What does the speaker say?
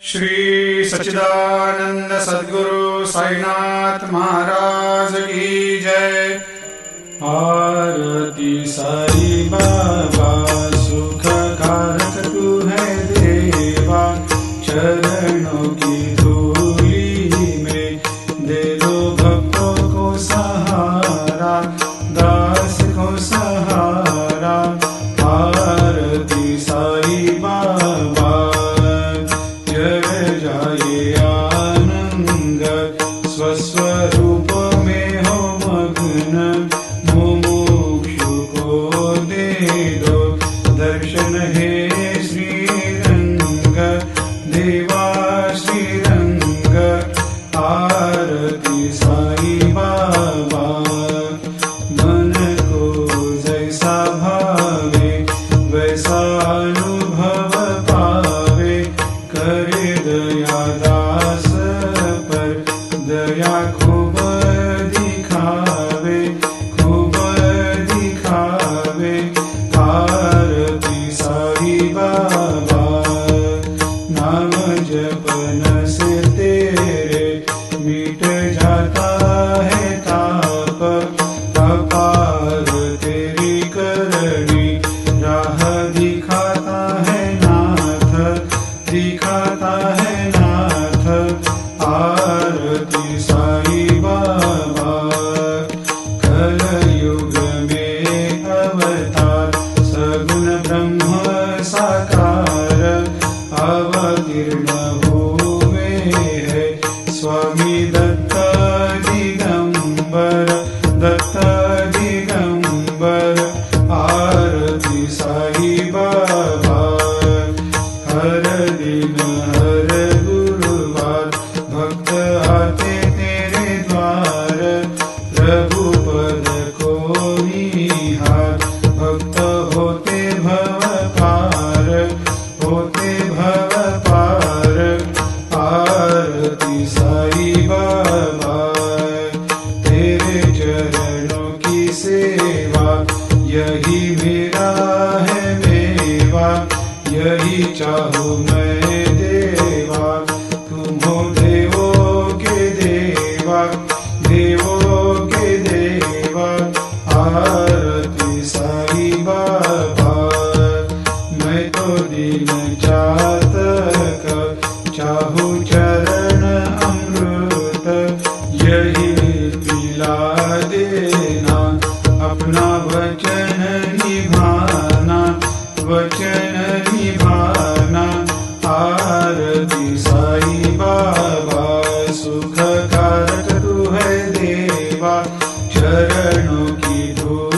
श्री सच्चिदानंद सद्गुरु साईनाथ महाराज की जय। आरती साई बाबा सुख कारक तू है देवा, चरणों की धूली में दे दो भक्तों को सहारा, दास को सहारा। आरती साई बाबा जय जाए आनंद, स्वस्वरूप में हो मग्न, मुमुक्षु को दे दो दर्शन हे श्रीरंग, देवा श्रीरंग। आरती साई बाबा मन को जैसा भावे वैसा अनुभव पावे, करे दया दास पर दया खूब दिखावे, खूब दिखावे। आरती साई बाबा नाम जपन से तेरे मिट जाता है ताप, अपार तेरी करनी राह दिखाता है नाथ, दिखाता है नाथ। आरती साई बाबा कलयुग में अवतार, सगुण ब्रह्म साकार अवतीर्ण हुए है स्वामी दत्त दिगंबर, दत्त दिगंबर। आरती साई बाबा हर दिन हर गुरुवार भक्त आते तेरे द्वार, रघुपद को निहार भक्त होते भव पार, होते भव पार। आरती साई बाबा तेरे चरणों की सेवा, यही मेरा है मेवा, यही चाहूँ मैं देवा। तुम हो देवों के देवा, देवों के देवा। आरती साई बाबा मैं तो दीन चातक, चाहूँ चरण अमृत, यही पिला देना, अपना वचन निभाना, वचन निभाना। आरती साई बाबा सुख कारक तू है देवा, चरणों की धूल